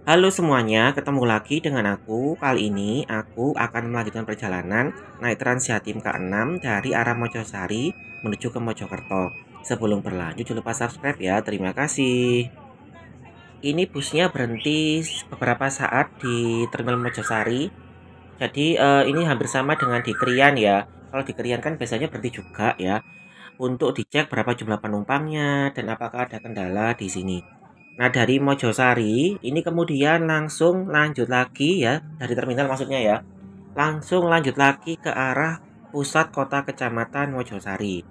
Halo semuanya, ketemu lagi dengan aku. Kali ini aku akan melanjutkan perjalanan naik Trans Jatim K6 dari arah Mojosari menuju ke Mojokerto. Sebelum berlanjut jangan lupa subscribe ya, terima kasih. Ini busnya berhenti beberapa saat di Terminal Mojosari. Jadi ini hampir sama dengan di Krian ya. Kalau di Krian kan biasanya berhenti juga ya, untuk dicek berapa jumlah penumpangnya dan apakah ada kendala di sini. Nah, dari Mojosari ini kemudian langsung lanjut lagi ya, dari terminal maksudnya ya. Langsung lanjut lagi ke arah pusat kota kecamatan Mojosari.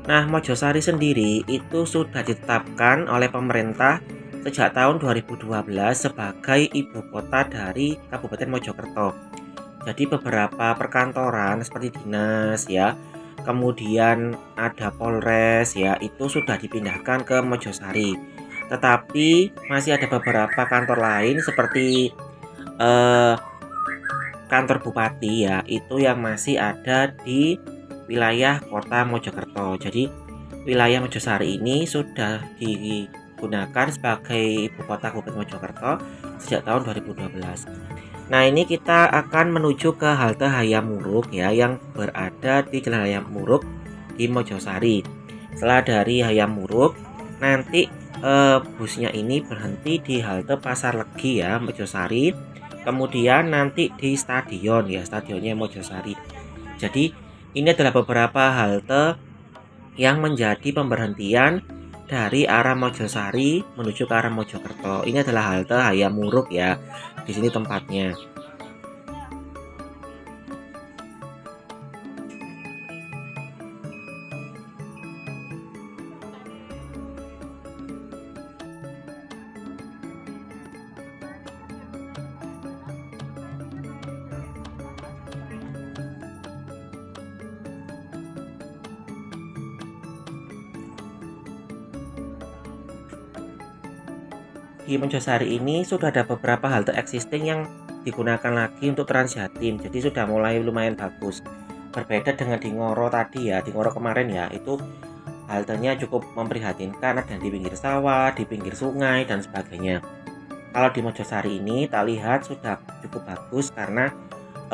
Nah, Mojosari sendiri itu sudah ditetapkan oleh pemerintah sejak tahun 2012 sebagai ibu kota dari Kabupaten Mojokerto. Jadi beberapa perkantoran seperti dinas ya, kemudian ada Polres ya, itu sudah dipindahkan ke Mojosari. Tetapi masih ada beberapa kantor lain seperti eh, kantor bupati ya, itu yang masih ada di wilayah kota Mojokerto. Jadi wilayah Mojosari ini sudah digunakan sebagai ibu kota Kabupaten Mojokerto sejak tahun 2012. Nah, ini kita akan menuju ke halte Hayamuruk ya, yang berada di Jalan Hayamuruk di Mojosari. Setelah dari Hayamuruk, nanti busnya ini berhenti di halte Pasar Legi ya, Mojosari. Kemudian nanti di stadion ya, stadionnya Mojosari. Jadi ini adalah beberapa halte yang menjadi pemberhentian dari arah Mojosari menuju ke arah Mojokerto. Ini adalah halte Hayamuruk ya. Di sini tempatnya. Di Mojosari ini sudah ada beberapa halte existing yang digunakan lagi untuk Trans Jatim. Jadi sudah mulai lumayan bagus. Berbeda dengan di Ngoro tadi ya, di Ngoro kemarin ya, itu haltenya cukup memprihatinkan, ada di pinggir sawah, di pinggir sungai dan sebagainya. Kalau di Mojosari ini tak lihat sudah cukup bagus karena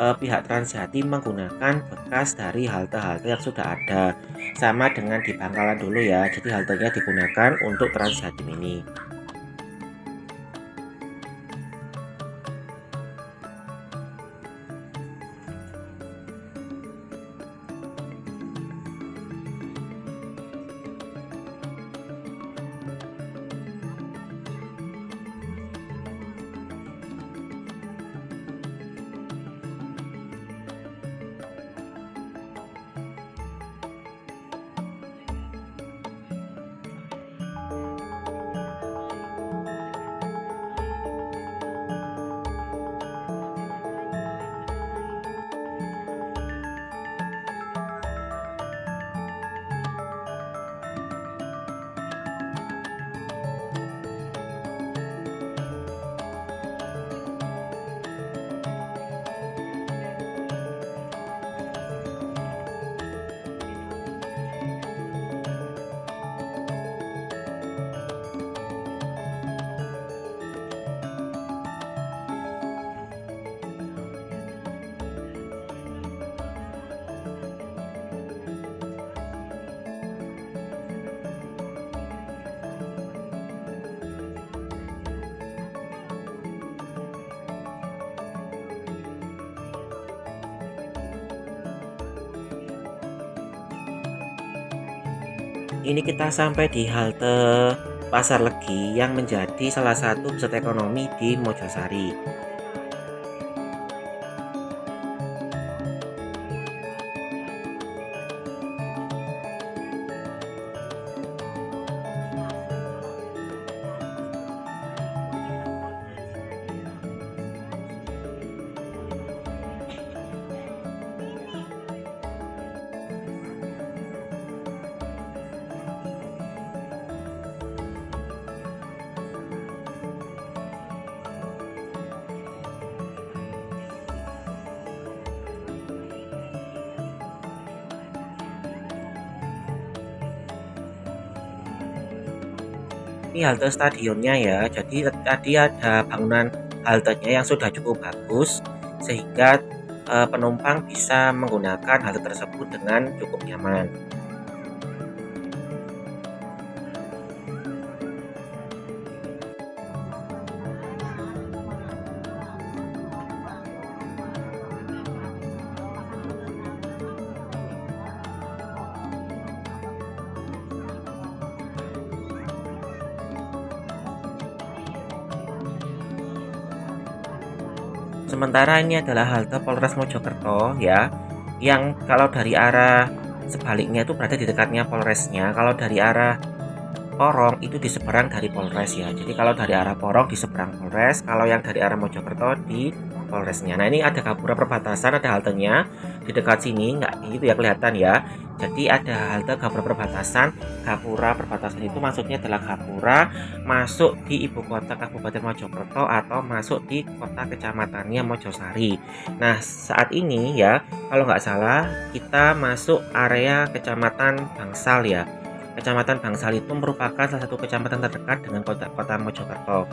pihak Trans Jatim menggunakan bekas dari halte-halte yang sudah ada. Sama dengan di Bangkalan dulu ya, jadi haltenya digunakan untuk Trans Jatim ini. Ini kita sampai di halte Pasar Legi yang menjadi salah satu pusat ekonomi di Mojosari. Ini halte stadionnya ya. Jadi tadi ada bangunan haltenya yang sudah cukup bagus sehingga penumpang bisa menggunakan halte tersebut dengan cukup nyaman. Sementara ini adalah halte Polres Mojokerto ya, yang kalau dari arah sebaliknya itu berada di dekatnya Polresnya. Kalau dari arah Porong itu di seberang dari Polres ya. Jadi kalau dari arah Porong di seberang Polres, kalau yang dari arah Mojokerto di Polresnya. Nah ini ada gapura perbatasan, ada haltenya di dekat sini, nggak gitu ya kelihatan ya. Jadi ada halte gapura perbatasan. Gapura perbatasan itu maksudnya adalah gapura masuk di ibu kota Kabupaten Mojokerto atau masuk di kota kecamatannya Mojosari. Nah saat ini ya, kalau nggak salah kita masuk area kecamatan Bangsal ya. Kecamatan Bangsal itu merupakan salah satu kecamatan terdekat dengan kota Mojokerto.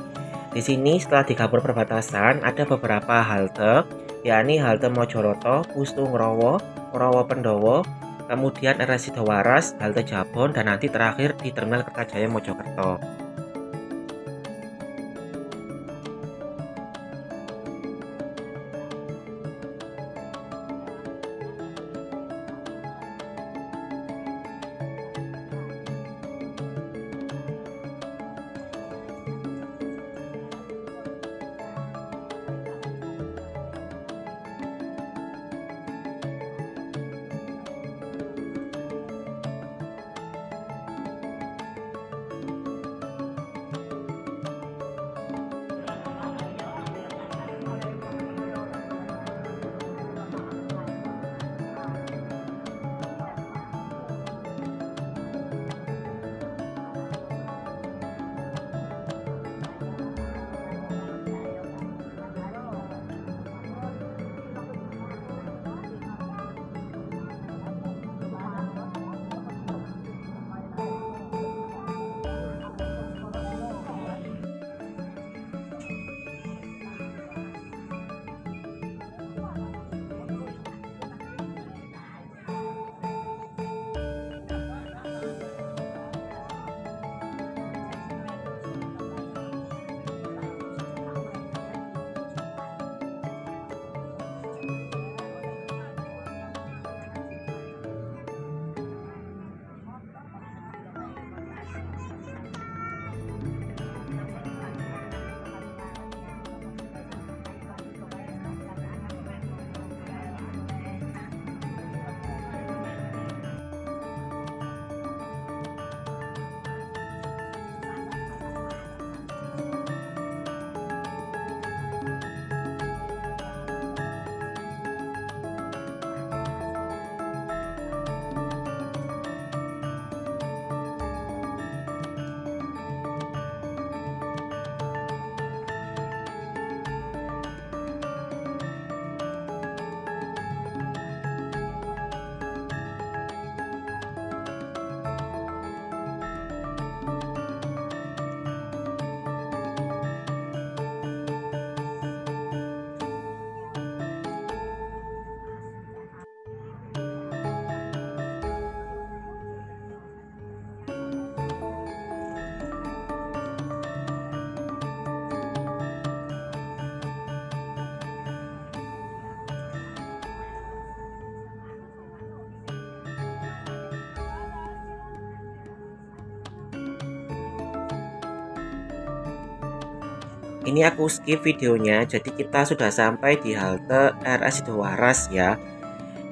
Di sini setelah digabur perbatasan ada beberapa halte, yakni halte Mojoroto, Pustungrowo, Rowo Pendowo, kemudian RS Sidowaras, halte Jabon, dan nanti terakhir di Terminal Kertajaya Mojokerto. Ini aku skip videonya, jadi kita sudah sampai di halte RS Sidowaras ya.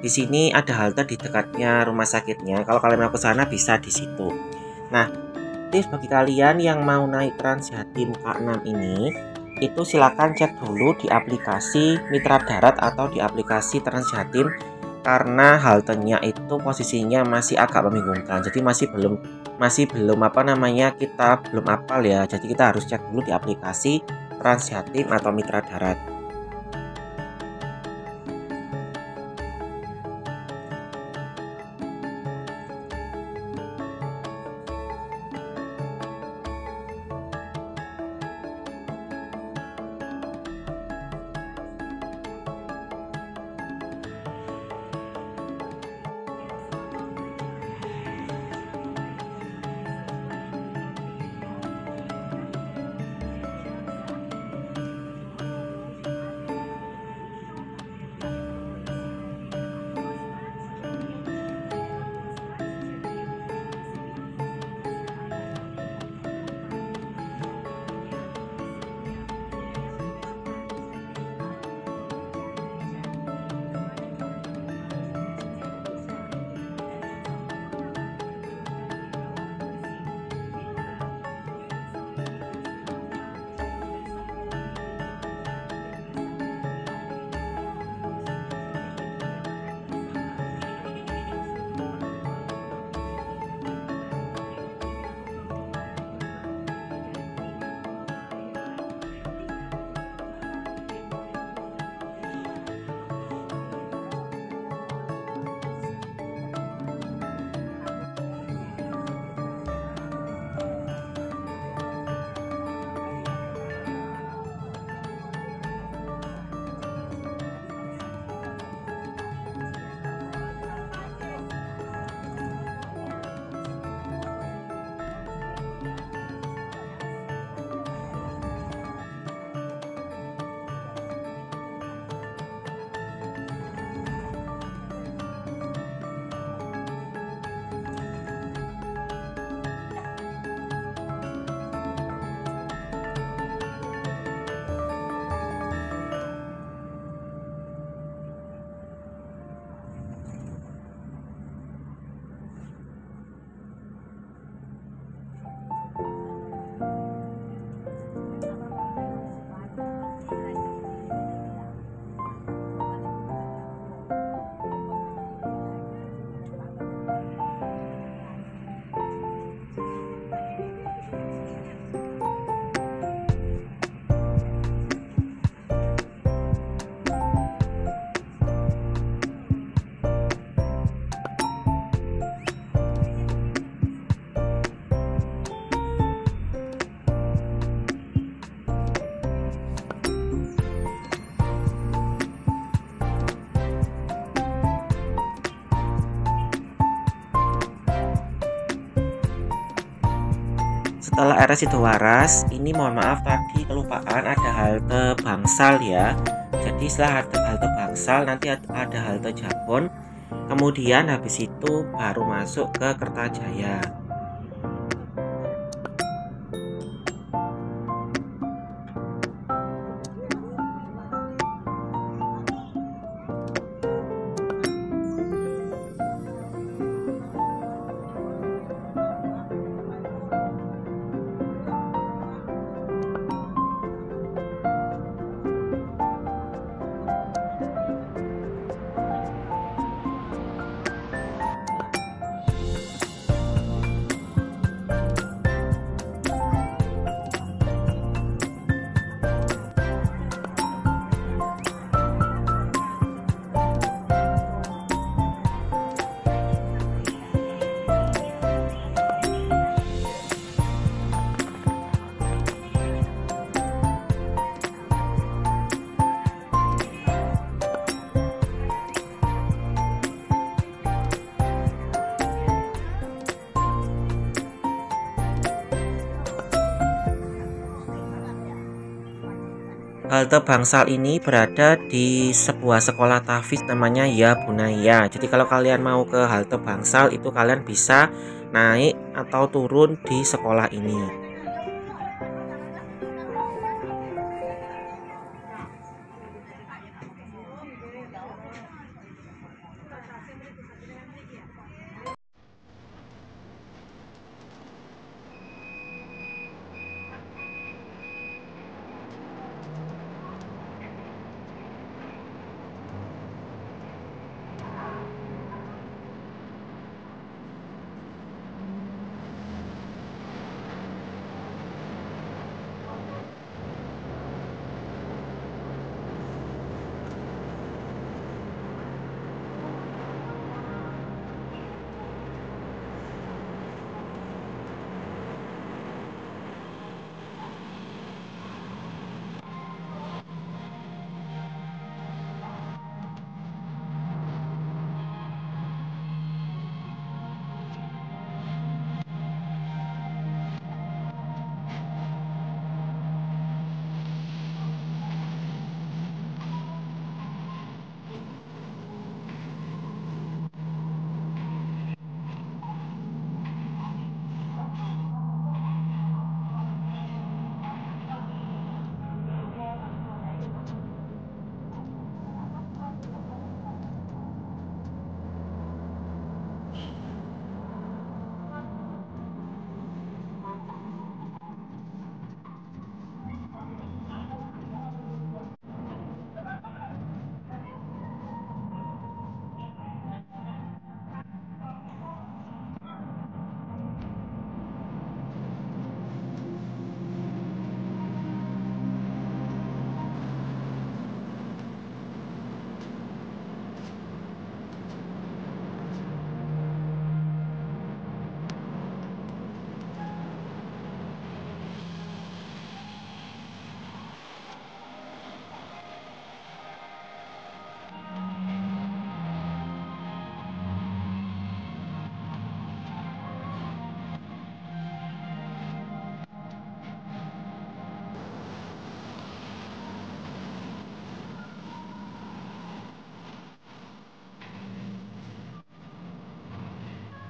Di sini ada halte di dekatnya rumah sakitnya. Kalau kalian mau ke sana bisa di situ. Nah, tips bagi kalian yang mau naik Trans Jatim K6 ini, itu silakan cek dulu di aplikasi Mitra Darat atau di aplikasi Trans Jatim, karena haltenya itu posisinya masih agak membingungkan. Jadi masih belum kita belum hafal ya. Jadi kita harus cek dulu di aplikasi Trans Jatim atau Mitra Darat. Setelah RS Sidowaras, ini mohon maaf tadi kelupaan ada halte Bangsal ya. Jadi setelah halte Bangsal nanti ada halte Jabon, kemudian habis itu baru masuk ke Kertajaya. Halte Bangsal ini berada di sebuah sekolah tahfiz namanya Ya Bunaya. Jadi kalau kalian mau ke halte Bangsal itu kalian bisa naik atau turun di sekolah ini.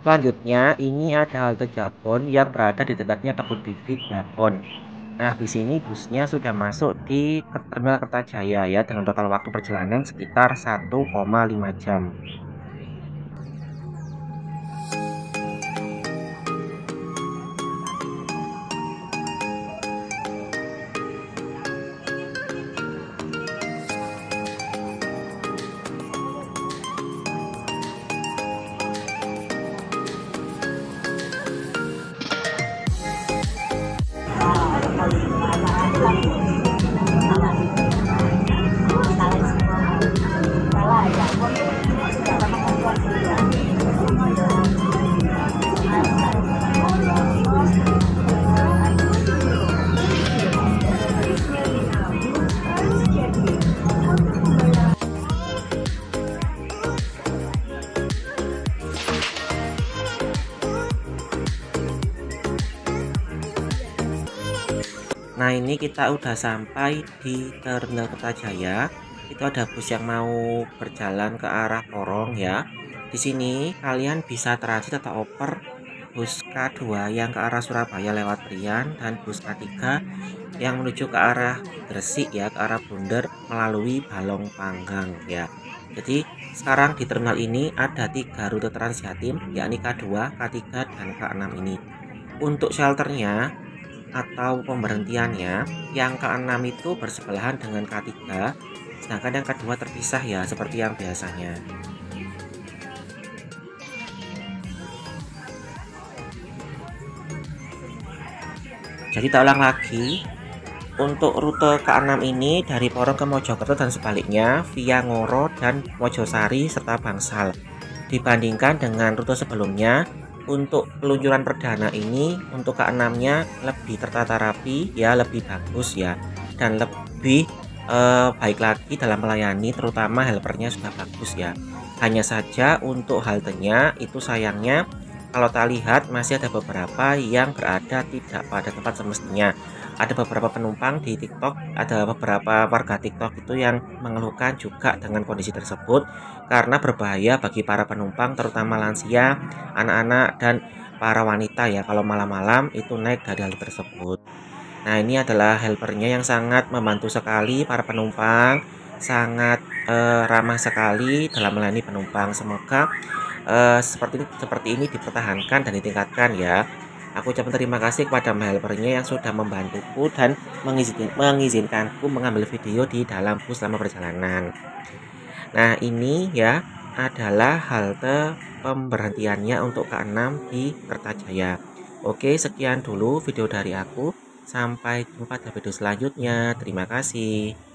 Selanjutnya, ini ada halte Jabon yang berada di dekatnya kebun bibit Jabon. Nah, di sini busnya sudah masuk di Terminal Kertajaya ya, dengan total waktu perjalanan sekitar 1,5 jam. Nah, ini kita udah sampai di Terminal Kertajaya. Itu ada bus yang mau berjalan ke arah Porong ya. Di sini kalian bisa transit atau oper bus K2 yang ke arah Surabaya lewat Prian, dan bus K3 yang menuju ke arah Gresik ya, ke arah Blunder melalui Balong Panggang ya. Jadi sekarang di terminal ini ada 3 rute Transjatim, yakni K2, K3, dan K6 ini. Untuk shelternya atau pemberhentiannya, yang ke-6 itu bersebelahan dengan K3, sedangkan yang kedua terpisah ya, seperti yang biasanya. Jadi tak ulang lagi, untuk rute ke-6 ini dari Porong ke Mojokerto dan sebaliknya via Ngoro dan Mojosari serta Bangsal. Dibandingkan dengan rute sebelumnya, untuk peluncuran perdana ini untuk ke-6-nya lebih tertata rapi ya, lebih bagus ya, dan lebih baik lagi dalam melayani, terutama helpernya sudah bagus ya. Hanya saja untuk haltenya itu sayangnya kalau kita lihat masih ada beberapa yang berada tidak pada tempat semestinya. Ada beberapa penumpang di TikTok, ada beberapa warga TikTok itu yang mengeluhkan juga dengan kondisi tersebut, karena berbahaya bagi para penumpang terutama lansia, anak-anak, dan para wanita ya kalau malam-malam itu naik dari hal tersebut. Nah, ini adalah helpernya yang sangat membantu sekali para penumpang, sangat ramah sekali dalam melayani penumpang. Semoga seperti ini dipertahankan dan ditingkatkan ya. Aku ucapkan terima kasih kepada helpernya yang sudah membantuku dan mengizinkanku mengambil video di dalam bus selama perjalanan. Nah, ini ya adalah halte pemberhentiannya untuk K6 di Kertajaya. Oke, sekian dulu video dari aku. Sampai jumpa di video selanjutnya. Terima kasih.